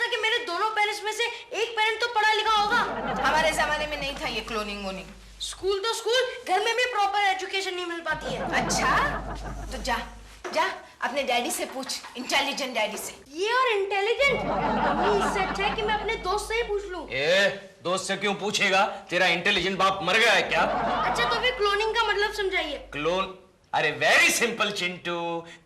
कि मेरे दोनों पेरेंट्स में से एक पेरेंट तो पढ़ा लिखा होगा। हमारे जमाने में नहीं था ये क्लोनिंग वोनिंग। स्कूल तो स्कूल, घर में भी प्रॉपर एजुकेशन नहीं मिल पाती है। अच्छा, तो जा जा अपने डैडी से पूछ, इंटेलिजेंट डैडी से। ये और इंटेलिजेंट? मम्मी, इससे अच्छा है कि मैं अपने दोस्त से ही पूछ लूं। दोस्त से क्यों पूछेगा? तेरा इंटेलिजेंट बाप मर गया है क्या? अच्छा, तो फिर क्लोनिंग का मतलब समझाइए। क्लोन? अरे वेरी सिंपल चिंटू,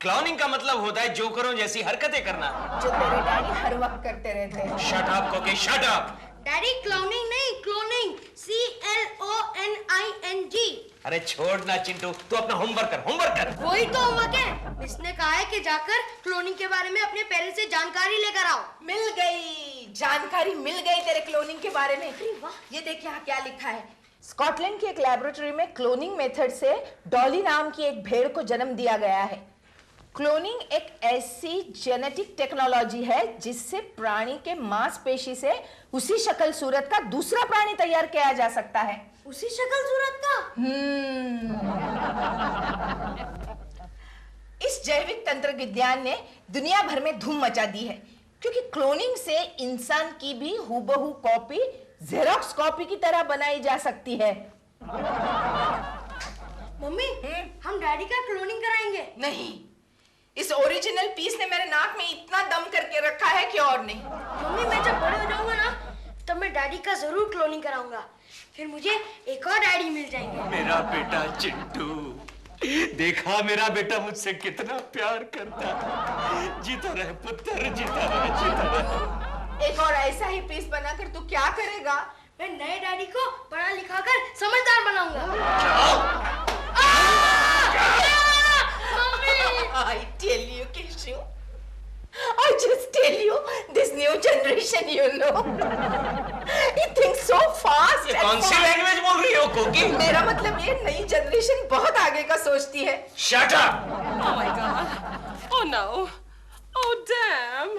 क्लोनिंग का मतलब होता है जोकरों जैसी हरकतें करना, जो तेरे डैडी हर वक्त करते रहते हैं। शट अप कोकी, शट अप। डैडी, क्लोनिंग नहीं, क्लोनिंग, CLONING। अरे छोड़ ना चिंटू, तू अपना होमवर्क कर, होमवर्क कर। वही तो होमवर्क है। इसने कहा है कि जाकर क्लोनिंग के बारे में अपने पेरेंट्स से जानकारी लेकर आओ। मिल गई, जानकारी मिल गई तेरे क्लोनिंग के बारे में। वाह। ये देख यहाँ क्या लिखा है। स्कॉटलैंड की एक लैबोरेटरी में क्लोनिंग मेथड से डॉली नाम की एक भेड़ को जन्म दिया गया है। क्लोनिंग एक ऐसी जेनेटिक टेक्नोलॉजी है जिससे प्राणी के मांसपेशी से उसी शक्ल सूरत का दूसरा प्राणी तैयार किया जा सकता है। उसी शक्ल सूरत का? इस जैविक तंत्र विज्ञान ने दुनिया भर में धूम मचा दी है, क्योंकि क्लोनिंग से इंसान की भी हूबहू कॉपी जेरोक्स कॉपी की तरह बनाई जा सकती है। मम्मी, हम डैडी का क्लोनिंग कराएंगे? नहीं, इस ओरिजिनल पीस ने मेरे नाक में इतना दम करके रखा है कि और नहीं। मम्मी, मैं जब बड़े हो जाऊंगा ना, तब मैं डैडी का जरूर क्लोनिंग कराऊंगा। फिर मुझे एक और डैडी मिल जाएंगे। मेरा बेटा चिंटू, देखा मेरा बेटा मुझसे कितना प्यार करता था। जीता रहे पुत्र, जीता रहे, जीता रहे। एक और ऐसा ही पीस बनाकर तू क्या करेगा? मैं नए डैडी को पढ़ा लिखा कर समझदार बनाऊंगा। I tell you, Kishu, I just tell you, this new generation, you know, it thinks so fast. ये कौन सी लैंग्वेज बोल रही हो कोकी? मेरा मतलब ये नई जनरेशन बहुत आगे का सोचती है। Shut up! Oh my God! Oh no! Oh damn!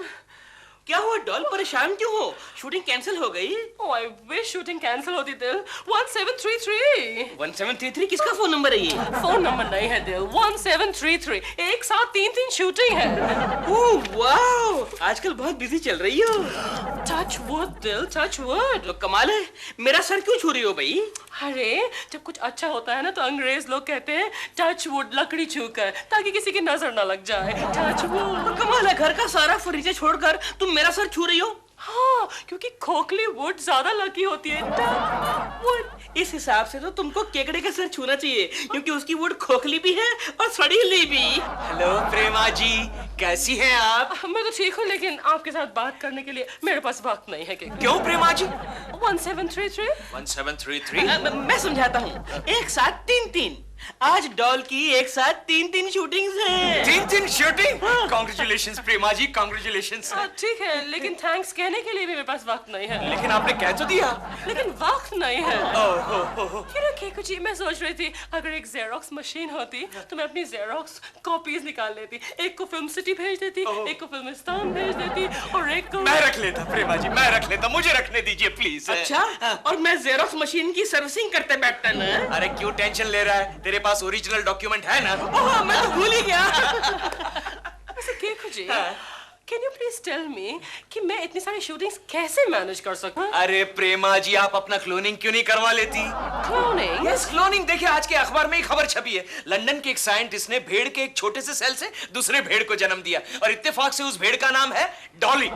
क्या हुआ डॉल, परेशान क्यों हो? शूटिंग कैंसिल हो गई? Oh, I wish shooting cancel होती दिल। 1733। 1733 किसका फोन नंबर है ये? फोन नंबर नहीं है दिल, 1733। एक साथ 3 शूटिंग है। ओह वाओ, आजकल बहुत बिजी चल रही हो। टच वुड दिल, टच वुड। तो कमाल है, मेरा सर क्यों छू रही हो भाई? अरे जब कुछ अच्छा होता है ना तो अंग्रेज लोग कहते हैं टच वुड, लकड़ी छूकर, ताकि किसी की नजर ना लग जाए। Touch wood. तो कमाल है, घर का सारा फर्नीचर छोड़कर तुम मेरा सर छू रही हो? हाँ, क्योंकि खोखली वुड ज्यादा लकी होती है। वुड, इस हिसाब से तो तुमको केकड़े का सर छूना चाहिए, क्योंकि उसकी वुड खोखली भी है और सड़ीली भी। हेलो प्रेमा जी, कैसी हैं आप? मैं तो ठीक हूँ, लेकिन आपके साथ बात करने के लिए मेरे पास वक्त नहीं है। क्यों प्रेमा जी? 1733। 1733? मैं समझाता हूँ, एक साथ 3 आज डॉल की एक साथ 3 शूटिंग्स हैं। 3 शूटिंग? Congratulations प्रेमा जी, congratulations। ठीक है, लेकिन थैंक्स कहने के लिए भी मेरे पास वक्त नहीं है। लेकिन आपने कह तो दिया। लेकिन वक्त नहीं है। ओह। केकू जी, मैं सोच रही थी अगर एक जेरोक्स मशीन होती तो मैं अपनी जेरोक्स कॉपीज निकाल लेती। एक को फिल्म सिटी भेज देती, एक को फिल्मिस्तान भेज देती, और एक को मैं रख लेता प्रेमा जी, मैं रख लेता, मुझे रखने दीजिए प्लीज। अच्छा, और मैं जेरोक्स मशीन की सर्विसिंग करते बैठता ना। अरे क्यों टेंशन ले रहा है? तेरे पास ओरिजिनल डॉक्यूमेंट है ना? ओह, मैं तो भूल ही गया। वैसे Keku ji, can you please tell me कि मैं इतनी सारी शूटिंग्स कैसे मैनेज कर सकूं? अरे प्रेमा जी, आप अपना क्लोनिंग क्यों नहीं करवा लेती? क्लोनिंग? Yes, cloning. देखिए आज के अखबार में ही खबर छपी है, लंदन के एक साइंटिस्ट ने भेड़ के एक छोटे से सेल से दूसरे भेड़ को जन्म दिया, और इत्तेफाक से उस भेड़ का नाम है डॉली।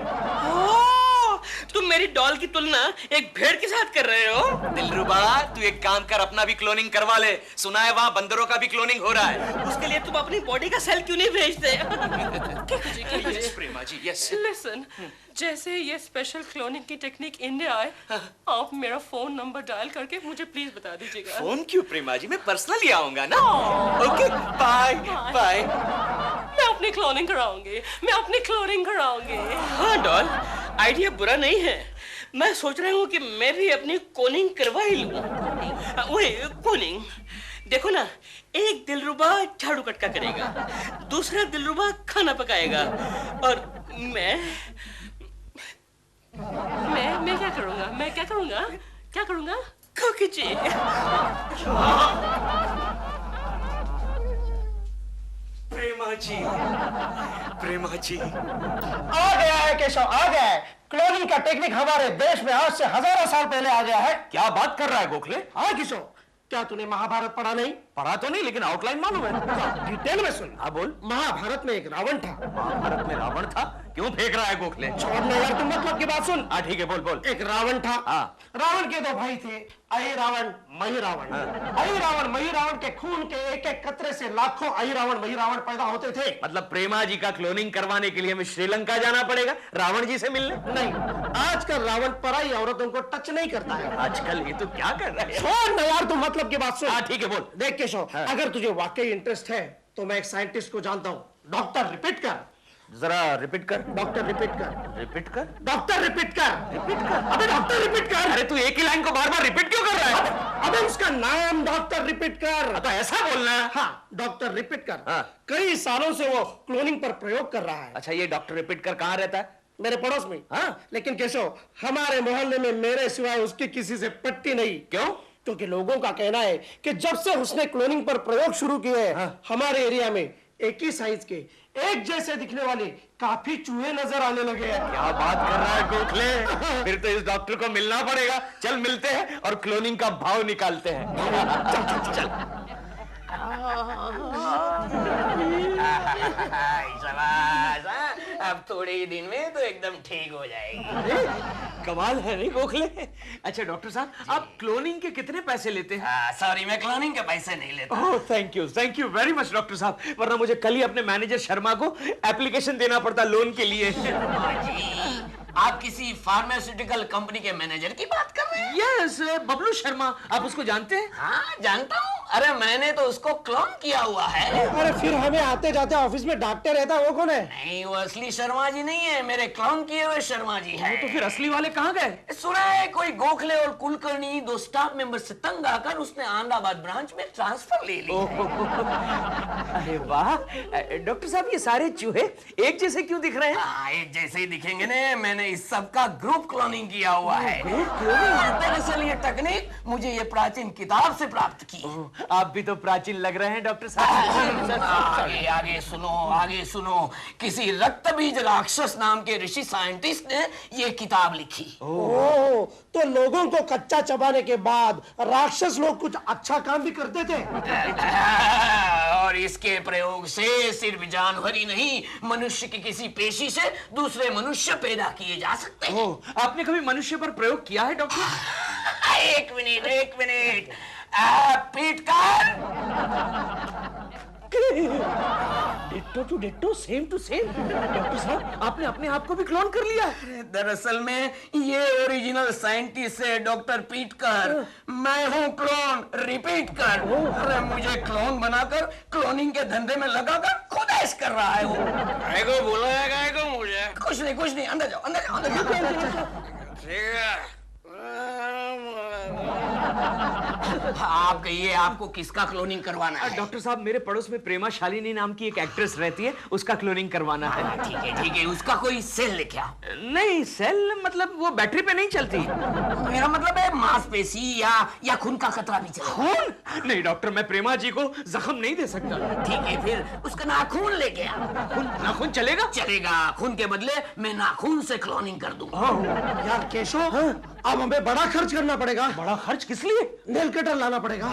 तुम मेरी डॉल की तुलना एक भेड़ के साथ कर रहे हो? दिलरुबा, तू एक काम कर, अपना भी क्लोनिंग करवा ले। सुना है वहाँ बंदरों का भी क्लोनिंग हो रहा है। उसके लिए तुम अपनी बॉडी का सेल क्यों नहीं भेजते? यस प्रेमा जी, यस। लिसन, जैसे ये स्पेशल क्लोनिंग की टेक्निक इंडिया आए, आप मेरा फोन नंबर डायल करके मुझे प्लीज बता दीजिएगा। फोन क्यों प्रेमा जी, मैं पर्सनली आऊंगा ना। Okay, bye bye. मैं अपनी क्लोनिंग कराऊंगी, मैं अपनी क्लोनिंग कराऊंगी। हाँ डॉल, आइडिया बुरा नहीं है। मैं सोच रहा हूँ कि मैं भी अपनी कोनिंग करवा ही लूं। वही कोनिंग। देखो ना, एक दिलरुबा झाड़ू कटका करेगा, दूसरा दिलरुबा खाना पकाएगा, और मैं क्या करूंगा? क्या करूंगा? कोकी जी। प्रेमा जी, प्रेमा जी। आ गया है केशव, आ गया है। क्लोनिंग का टेक्निक हमारे देश में आज से हजारों साल पहले आ गया है। क्या बात कर रहा है गोखले? हाँ किशोर, क्या तूने महाभारत पढ़ा नहीं? पढ़ा तो नहीं, लेकिन आउटलाइन मालूम है। डिटेल में सुन। हाँ बोल। महाभारत में एक रावण था। महाभारत में रावण था? क्यों फेंक रहा है गोखले? छोड़ने यार, तुम मतलब की बात सुन। हाँ ठीक है, बोल बोल। एक रावण था। हाँ। रावण के दो भाई थे, अहि रावण, मही रावण। अहि रावण, मही रावण के खून के एक एक कतरे से लाखों अहि रावण, मही रावण पैदा होते थे। मतलब प्रेमा जी का क्लोनिंग करवाने के लिए हमें श्रीलंका जाना पड़ेगा रावण जी से मिलने? नहीं, आजकल रावण पराई औरतों को टच नहीं करता है। आजकल ये तो क्या कर रहा है? छोड़ ना यार, तुम मतलब की बात सुन। हाँ ठीक है, बोल। देख केशव, अगर तुझे वाकई इंटरेस्ट है तो मैं एक साइंटिस्ट को जानता हूँ। डॉक्टर रिपीट कर। जरा रिपीट कर। डॉक्टर रिपीट कर। रिपीट कर। डॉक्टर रिपीट कर। रिपीट कर। अबे डॉक्टर रिपीट कर। अरे तू एक ही लाइन को बार बार रिपीट क्यों कर रहा है? अबे उसका नाम डॉक्टर रिपीट कर। तो ऐसा बोलना है? हाँ, डॉक्टर रिपीट कर। हाँ। कई सालों से वो क्लोनिंग पर प्रयोग कर रहा है। अच्छा, ये डॉक्टर रिपीट कर कहाँ रहता है? मेरे पड़ोस में। हाँ। लेकिन केशव, हमारे मोहल्ले में मेरे सिवाय उसकी किसी से पट्टी नहीं। क्यों? क्योंकि लोगों का कहना है कि जब से उसने क्लोनिंग पर प्रयोग शुरू किए हैं, हमारे एरिया में एक ही साइज के, एक जैसे दिखने वाले काफी चूहे नजर आने लगे हैं। क्या बात कर रहा है गोखले? फिर तो इस डॉक्टर को मिलना पड़ेगा। चल मिलते हैं और क्लोनिंग का भाव निकालते हैं। चल चल चल। अब थोड़े ही दिन में तो एकदम ठीक हो जाएगी। कमाल है नहीं गोखले? अच्छा डॉक्टर साहब, आप क्लोनिंग के कितने पैसे लेते हैं? सॉरी, मैं क्लोनिंग के पैसे नहीं लेता। Oh thank you very much doctor साहब, वरना मुझे कल ही अपने मैनेजर शर्मा को एप्लीकेशन देना पड़ता लोन के लिए। जी, आप किसी फार्मास्यूटिकल कंपनी के मैनेजर की बात कर रहे हैं? यस, बबलू शर्मा, आप उसको जानते हैं? हाँ, जानता हूँ। अरे मैंने तो उसको क्लोन किया हुआ है। अरे फिर हमें आते जाते ऑफिस में डांटते रहता है, वो कौन है? नहीं, वो असली शर्मा जी नहीं है, मेरे क्लोन किए हुए शर्मा जी है। तो फिर असली वाले कहाँ गए? सुना है कोई गोखले और कुलकर्णी दो स्टाफ मेंबर से तंग आकर उसने अहमदाबाद ब्रांच में ट्रांसफर ले ली है। अरे वाह डॉक्टर साहब, ये सारे चूहे एक जैसे क्यों दिख रहे हैं? हाँ, एक जैसे ही दिखेंगे ने। मैंने इस सब का ग्रुप क्लोनिंग किया हुआ है। दरअसल ये तकनीक मुझे ये प्राचीन किताब से प्राप्त की। आप भी तो प्राचीन लग रहे हैं डॉक्टर साहब। आगे आगे सुनो, आगे सुनो। किसी रक्तबीज राक्षस नाम के ऋषि साइंटिस्ट ने ये किताब लिखी। ओह, तो लोगों को कच्चा चबाने के बाद राक्षस लोग कुछ अच्छा काम भी करते थे। और इसके प्रयोग से सिर्फ जानवर ही नहीं, मनुष्य की किसी पेशी से दूसरे मनुष्य पैदा किए जा सकते हैं। आपने कभी मनुष्य पर प्रयोग किया है डॉक्टर? एक मिनट, एक मिनट। पीट कर। Ditto to ditto, same to same. Doctor साहब, आपने अपने आप को भी क्लोन कर लिया? दरअसल में ये ओरिजिनल साइंटिस्ट है डॉक्टर पीट कर। मैं हूँ क्लोन रिपीट कर। अरे मुझे क्लोन बनाकर क्लोनिंग के धंधे में लगाकर खुद ऐश कर रहा है वो। काय को बोला काय को मुझे? कुछ नहीं, कुछ नहीं। अंदर जाओ, अंदर जाओ, अंदर जाओ। आप कहिए, आपको किसका क्लोनिंग करवाना है? डॉक्टर साहब, मेरे पड़ोस में प्रेमा शालिनी नाम की एक एक्ट्रेस रहती है, उसका क्लोनिंग करवाना है। ठीक है, ठीक है। उसका कोई सेल है क्या? नहीं, सेल मतलब वो बैटरी पे नहीं चलती। मेरा मतलब है मांसपेशी या खून का कतरा भी चले। खून? नहीं डॉक्टर, मैं प्रेमा जी को जख्म नहीं दे सकता। ठीक है, फिर उसका नाखून लेके आ। नाखून चलेगा? चलेगा। खून के बदले मैं नाखून से क्लोनिंग कर दूंगा। यार केशव, अब हमें बड़ा खर्च करना पड़ेगा। बड़ा खर्च किस लिए? नेल कटर लाना पड़ेगा।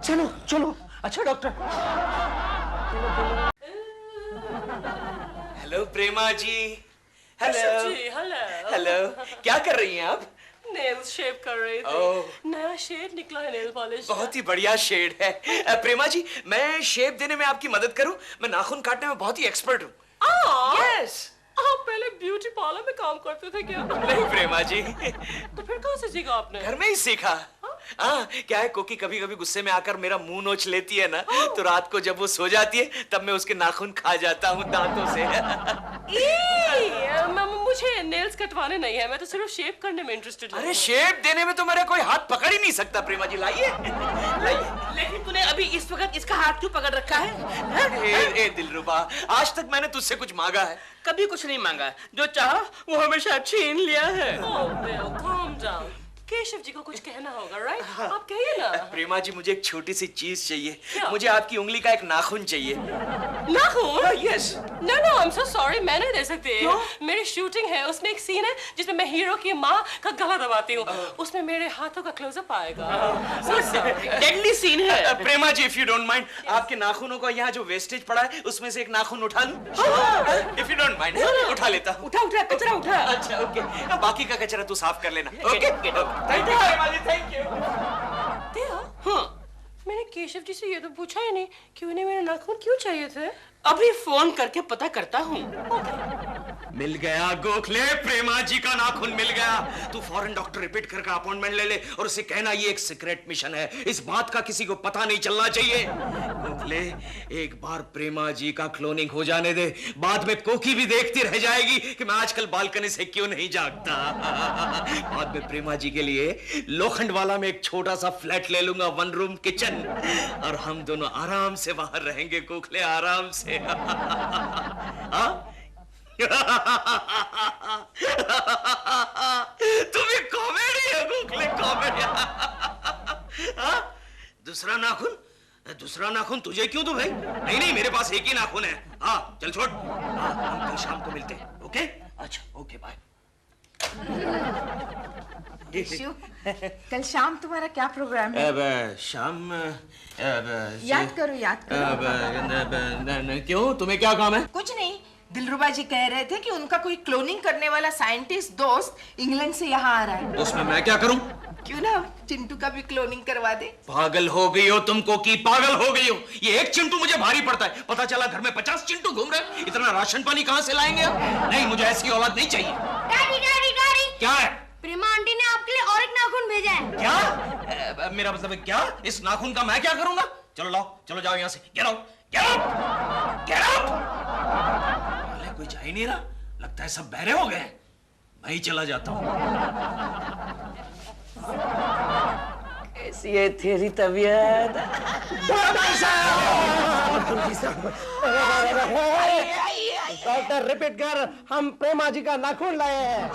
चलो चलो। अच्छा डॉक्टर। हेलो प्रेमा जी। हेलो जी, हेलो। हेलो, क्या कर रही हैं आप? नेल्स शेव कर रही ओह। थी। नया शेड निकला है नेल पॉलिश का। बहुत ही बढ़िया शेड है। प्रेमा जी, मैं शेप देने में आपकी मदद करूं? मैं नाखून काटने में बहुत ही एक्सपर्ट हूं। यस। आप पहले ब्यूटी पार्लर में काम करते थे क्या? नहीं प्रेमा जी, तो फिर कहाँ से सीखा आपने? घर में ही सीखा। हाँ, क्या है, कोकी कभी कभी गुस्से में आकर मेरा मुंह नोच लेती है ना, तो रात को जब वो सो जाती है तब मैं उसके नाखून खा जाता हूँ दांतों से। मुझे नेल्स कटवाने नहीं है, मैं तो सिर्फ शेव करने में इंटरेस्टेड हूँ। अरे शेप देने में तो मेरा कोई हाथ पकड़ ही नहीं सकता प्रेमा जी। लाइए। लेकिन तूने अभी इस वक्त इसका हाथ क्यों पकड़ रखा है? ए दिलरुबा, आज तक मैंने तुझसे कुछ मांगा है? कभी कुछ नहीं मांगा। जो चाहा वो हमेशा छीन लिया है। Oh, Bill, calm down. Keshav ji को कुछ कहना होगा, राइट? आप कहिए ना। प्रेमा जी, मुझे एक छोटी सी चीज चाहिए। क्या? मुझे आपकी उंगली का एक नाखून चाहिए। नाखून? Yes. No no, I am so sorry, मैं नहीं दे सकती। मेरी शूटिंग है, उसमें एक सीन है जिसमें मैं हीरो की माँ का गला दबाती हूँ। उसमें मेरे हाथों का क्लोजअप आएगा। So sorry. डेडली सीन है। प्रेमा जी, इफ यू डोंट माइंड, आपके नाखूनों का यहाँ जो वेस्टेज पड़ा है उसमें से एक नाखून उठा लूं? इफ यू डोंट माइंड, उठा लेता हूँ। उठा उठा कचरा उठा। अच्छा ओके, बाकी का कचरा तू साफ कर लेना। Okay, get up. Thank you Prema ji, thank you. दिया, हाँ, मैंने केशव जी से ये तो पूछा ही नहीं कि उन्हें मेरे नाखून क्यों चाहिए थे। अभी फोन करके पता करता हूँ। मिल गया गोखले, प्रेमा जी का नाखून मिल गया। तू फॉरेन डॉक्टर रिपीट करके अपॉइंटमेंट ले ले और उसे कहना ये एक सीक्रेट मिशन है, इस बात का किसी को पता नहीं चलना चाहिए। गोखले, एक बार प्रेमा जी का क्लोनिंग हो जाने दे, बाद में कोकी भी देखती रह जाएगी कि मैं आजकल बालकनी से क्यों नहीं जागता। बाद में प्रेमा जी के लिए लोखंडवाला में एक छोटा सा फ्लैट ले लूंगा, 1 रूम किचन, और हम दोनों आराम से बाहर रहेंगे गोखले, आराम से। तुम्हें कॉमेडी है गोखले, कॉमेडी। दूसरा नाखून तुझे क्यों दूं भाई? नहीं नहीं, मेरे पास एक ही नाखून है। हाँ चल छोड़, हम कल शाम को मिलते हैं। ओके? अच्छा ओके, बाय। केशव, कल शाम तुम्हारा क्या प्रोग्राम है? अब शाम याद करो, याद करो। क्यों, तुम्हें क्या काम है? कुछ नहीं, दिलरुबा जी कह रहे थे कि उनका कोई क्लोनिंग करने वाला साइंटिस्ट दोस्त इंग्लैंड से यहाँ आ रहा है। तो उसमें मैं क्या करूं? क्यों ना चिंटू का भी क्लोनिंग करवा दे। पागल हो गई हो तुमको की पागल हो गई हो? ये एक चिंटू मुझे भारी पड़ता है, पता चला घर में 50 चिंटू घूम रहे हैं। इतना राशन पानी कहां से लाएंगे हम? नहीं, मुझे ऐसी औलाद नहीं चाहिए। डैडी डैडी डैडी, क्या है? प्रेमा आंटी ने आपके लिए और एक नाखून भेजा है। क्या? मेरा मतलब है क्या? इस नाखून का मैं क्या करूंगा? चलो लाओ, चलो जाओ यहाँ से। Get out, get out, get out. कोई जा ही नहीं रहा, लगता है सब बहरे हो गए। मैं ही चला जाता हूँ। कैसी है तेरी तबीयत? डॉक्टर रिपीट कर, हम प्रेमा जी का नाखून लाए हैं।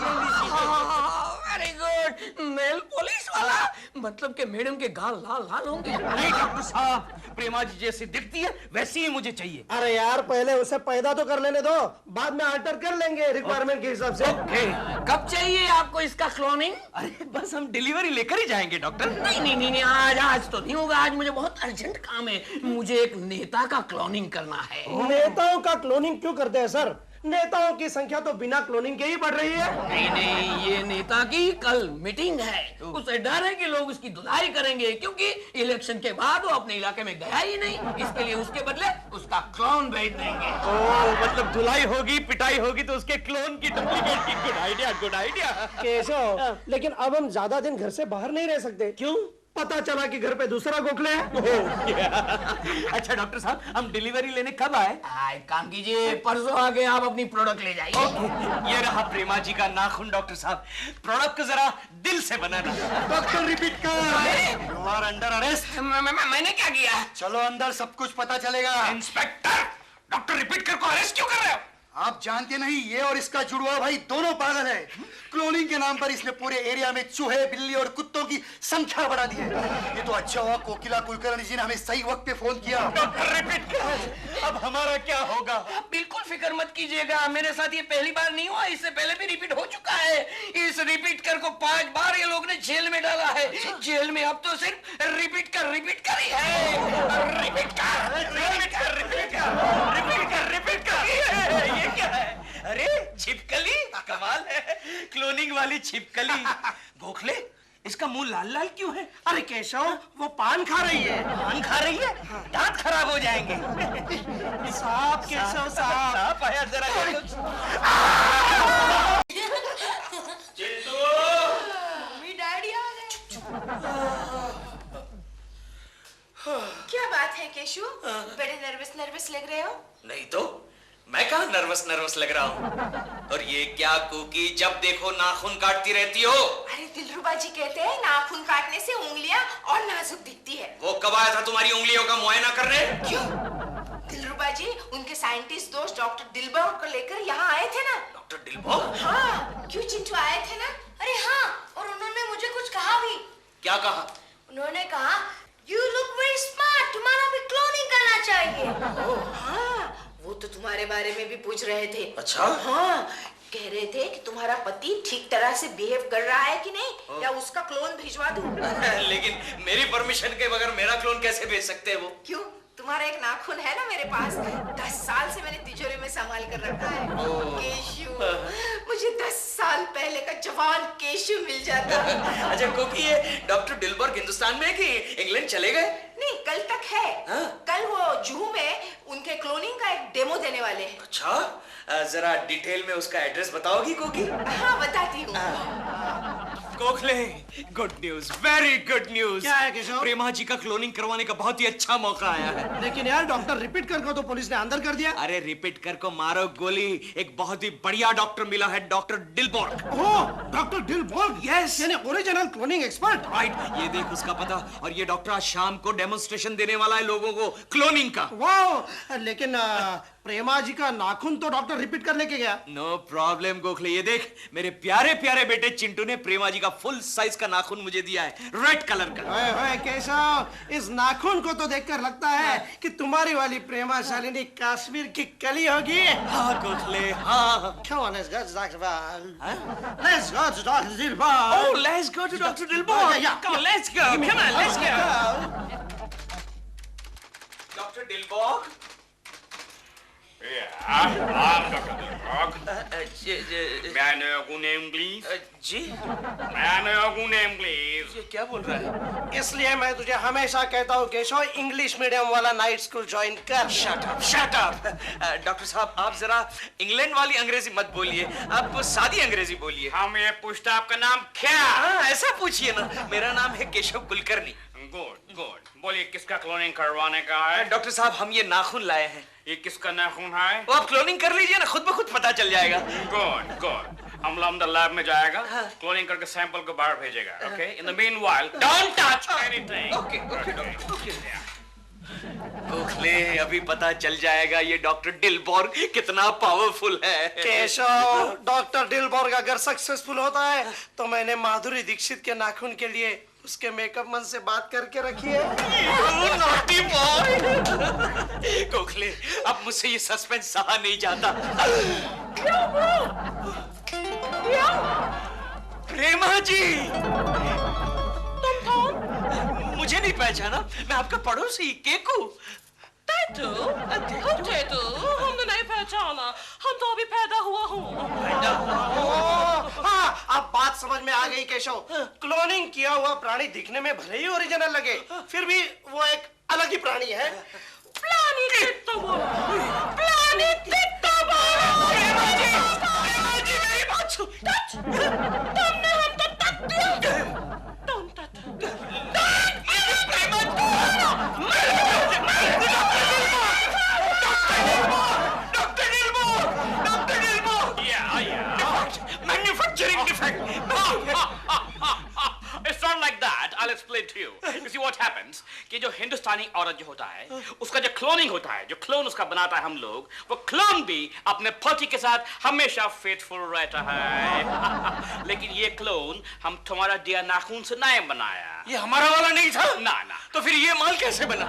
वेरी गुड, मेल पुलिस वाला, मतलब कि मैडम के गाल लाल लाल होंगे। नहीं डॉक्टर साहब, प्रेमा जी जैसी दिखती है वैसी ही मुझे चाहिए। अरे यार, पहले उसे पैदा तो कर लेने दो, बाद में अल्टर कर लेंगे रिक्वायरमेंट के हिसाब से। कब चाहिए आपको इसका क्लोनिंग? अरे बस हम डिलीवरी लेकर ही जाएंगे डॉक्टर। नहीं, आज तो नहीं होगा। आज मुझे बहुत अर्जेंट काम है। मुझे एक नेता का क्लोनिंग करना है। नेताओं का क्लोनिंग क्यों करते हैं सर? नेताओं की संख्या तो बिना क्लोनिंग के ही बढ़ रही है। नहीं, ये नेता की कल मीटिंग है। उसे डर है कि लोग उसकी धुलाई करेंगे, क्योंकि इलेक्शन के बाद वो अपने इलाके में गया ही नहीं। इसके लिए उसके बदले उसका क्लोन भेज देंगे। मतलब धुलाई होगी, पिटाई होगी तो उसके क्लोन की डुप्लीकेट की। Good idea, good idea. Keshav, लेकिन अब हम ज्यादा दिन घर से बाहर नहीं रह सकते। क्यों? पता चला कि घर पे दूसरा गोखले है। अच्छा डॉक्टर साहब, हम डिलीवरी लेने कब आए? एक काम कीजिए, परसों आके आप अपनी प्रोडक्ट ले जाइए। ये रहा प्रेमा जी का नाखून। डॉक्टर साहब, प्रोडक्ट को जरा दिल से बनाना। डॉक्टर रिपीट कर, यू आर अंडर अरेस्ट। मैंने क्या किया? चलो अंदर, सब कुछ पता चलेगा। इंस्पेक्टर, डॉक्टर रिपीट कर को अरेस्ट क्यों कर रहे हो? आप जानते नहीं, ये और इसका जुड़वा भाई दोनों पागल है। क्लोनिंग के नाम पर इसने पूरे एरिया में चूहे, बिल्ली और कुत्तों की संख्या बढ़ा दी है। ये तो अच्छा हुआ कोकिला कुलकर्णी जी ने हमें सही वक्त पे फोन किया। डॉक्टर रिपीट कर, अब हमारा क्या होगा? बिल्कुल फिक्र मत कीजिएगा, मेरे साथ ये पहली बार नहीं हुआ, इससे पहले भी रिपीट हो चुका है। इस रिपीट कर को 5 बार ये लोग ने जेल में डाला है। जेल में अब तो सिर्फ रिपीट कर ही है। रिपीट कर, रिपीट कर, रिपीट कर, रिपीट कर, रिपीट कर। ये क्या है? अरे छिपकली, कमाल है, क्लोनिंग वाली छिपकली। गोखले, इसका मुंह लाल लाल क्यों है? अरे केशव, वो पान खा रही है। पान खा रही है? दांत खराब हो जाएंगे। साहब, केशव साहब, साहब आया जरा। डैडी आ गए। क्या बात है केशव, बड़े नर्वस लग रहे हो? नहीं तो मैं कहाँ नर्वस लग रहा हूँ। और ये क्या कुकी, जब देखो नाखून काटती रहती हो? अरे दिलरुबा जी कहते हैं नाखून काटने से उंगलियां और नाजुक दिखती है। वो कब आया था तुम्हारी उंगलियों का मुआयना करने? क्यों? दिलरुबा जी उनके साइंटिस्ट दोस्त डॉक्टर दिलबर को लेकर यहाँ आए थे ना। डॉक्टर दिलबो? हाँ, क्यों चिंटू आए थे ना? अरे हाँ, और उन्होंने मुझे कुछ कहा क्या कहा? उन्होंने कहा यू लुक वेरी स्मार्ट, तुम्हारा भी क्लोनिंग करना चाहिए। हाँ, वो तो तुम्हारे बारे में भी पूछ रहे थे। अच्छा? हाँ, कह रहे थे कि तुम्हारा पति ठीक तरह से बिहेव कर रहा है कि नहीं, या उसका क्लोन भिजवा दूं। लेकिन मेरी परमिशन के बगैर मेरा क्लोन कैसे भेज सकते हैं वो? क्यों? तुम्हारा एक नाखून है ना मेरे पास, 10 साल से मैंने तिजोरी में संभाल कर रखा है। केशु, मुझे 10 साल पहले का जवान केशु मिल जाता। अच्छा कोकी, ये डॉक्टर डिलबर्ग हिंदुस्तान में है कि इंग्लैंड चले गए? नहीं, कल तक है। हाँ? कल वो जुहू में उनके क्लोनिंग का एक डेमो देने वाले हैं। अच्छा, जरा डिटेल में उसका एड्रेस बताओगी कोकी? हाँ, बताती हूँ। Gokhale, good news, very good news. क्या है केशव? प्रेमा जी का क्लोनिंग करवाने का बहुत ही अच्छा मौका आया है। लेकिन यार डॉक्टर रिपीट कर को तो पुलिस ने अंदर कर दिया। अरे रिपीट कर को मारो गोली, एक बहुत ही बढ़िया डॉक्टर मिला है, डॉक्टर डिलबर्ग। ओह, डॉक्टर डिलबर्ग, Yes. यानी ओरिजिनल क्लोनिंग एक्सपर्ट। राइट, ये देख उसका पता। और ये डॉक्टर आज शाम को डेमोन्स्ट्रेशन देने वाला है लोगों को क्लोनिंग का। वाह, लेकिन प्रेमा जी का नाखून तो डॉक्टर रिपीट कर लेके गया। नो प्रॉब्लम गोखले, ये देख मेरे प्यारे प्यारे बेटे चिंटू ने प्रेमा जी का फुल साइज का नाखून मुझे दिया है, रेड कलर का। ओए ओए केशव, इस नाखून को तो देखकर लगता है कि तुम्हारी वाली प्रेमा शालिनी कश्मीर की कली होगी। हाँ गोखले, हाँ। Come on, let's go to Dr. Bell. Let's go to Dr. Dilbar. Oh, let's go to Dr. Dilbog. Yeah. Come on, let's go. Come on, let's go. Dr. Dilbog? I'm Dr. Dilbog. May I know your name, please? Ji, May I know your name, please? ये क्या बोल रहा है? इसलिए मैं तुझे हमेशा कहता हूँ केशव, इंग्लिश मीडियम वाला नाइट स्कूल ज्वाइन कर। Shut up, shut up. Doctor साहब, आप जरा इंग्लैंड वाली अंग्रेजी मत बोलिए, आप सादी अंग्रेजी बोलिए। हम ये पूछता आपका नाम क्या? हाँ, ऐसा पूछिए ना। मेरा नाम है केशव कुलकर्णी। गुड गुड, बोलिए किसका क्लोनिंग करवाने का है? डॉक्टर साहब, हम ये नाखून लाए हैं। ये किसका नाखून है? वो आप क्लोनिंग कर लीजिए ना, खुद ब खुद पता चल जाएगा। गुड गुड, हम अंदर लैब में जाएगा, क्लोनिंग करके सैंपल को बाहर भेजेगा। Okay, in the meanwhile don't touch anything. Okay okay okay. Gokhale, अभी पता चल जाएगा ये डॉक्टर डिलबॉर्ग कितना पावरफुल है। केशव, डॉक्टर डिलबर्ग अगर सक्सेसफुल होता है तो मैंने माधुरी दीक्षित के नाखून के लिए उसके मेकअप मन से बात करके रखी है। Naughty boy. गोखले, अब मुझसे ये सस्पेंस सहा नहीं जाता। प्रेमा जी, तुम कौन? मुझे नहीं पहचाना? मैं आपका पड़ोसी केकू। टेटू? हम टेटू? हमने नहीं पहचाना, हम तो अभी पैदा हुआ हूँ। हाँ, अब बात समझ में आ गई केशव। क्लोनिंग किया हुआ प्राणी दिखने में भले ही ओरिजिनल लगे, फिर भी वो एक अलग ही प्राणी है। प्लानी टिट्टो बोलो, प्लानी टिट्टो बोलो। प्रेमा जी, मेरी बात सुन। तुमने हमको तक दिया। तुम तक। Manufacturing defect. It's not like that. I'll explain to you. You see what happens? कि जो हिंदुस्तानी औरत जो होता है, उसका जो क्लोनिंग होता है, जो क्लोन उसका बनाता है हम लोग, वो क्लोन भी अपने पति के साथ हमेशा फेथफुल रहता है। लेकिन ये क्लोन हम तुम्हारा दिया नाखून से नहीं बनाया। ये हमारा वाला नहीं था? ना ना। तो फिर ये माल कैसे बना?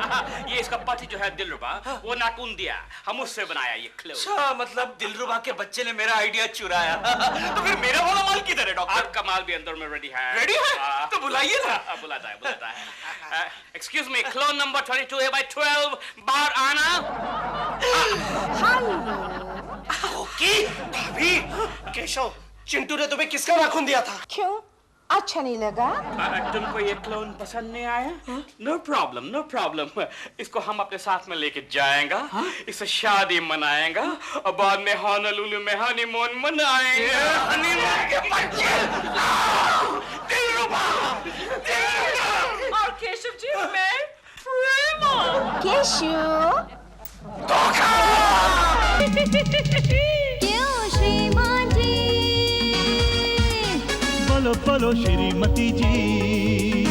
ये इसका पति जो है दिलरुबा, वो नाखून दिया, हम उससे बनाया ये क्लोन। अच्छा, मतलब दिलरुबा के बच्चे ने मेरा आइडिया चुराया। तो फिर मेरा वाला माल किधर है डॉक्टर? आपका माल भी अंदर में रेडी है। रेडी है? तो बुलाइए ना। बुलाता है। एक्सक्यूज मी, क्लोन नंबर 22 है by 12, बाहर आना। ओके, भाभी, केशव, चिंटू ने तुम्हें किसका नाखून दिया था? क्यों? अच्छा नहीं लगा? तुमको ये क्लोन पसंद नहीं आया? No problem, no problem. इसको हम अपने साथ में लेके जाएंगा, इससे शादी मनाएंगा और बाद में हॉनोलुलु में हनीमून मनाएंगे। और केशव जी, मैं प्रेमा। केशव, क्यों श्रीमान जी? बोलो बोलो श्रीमती जी।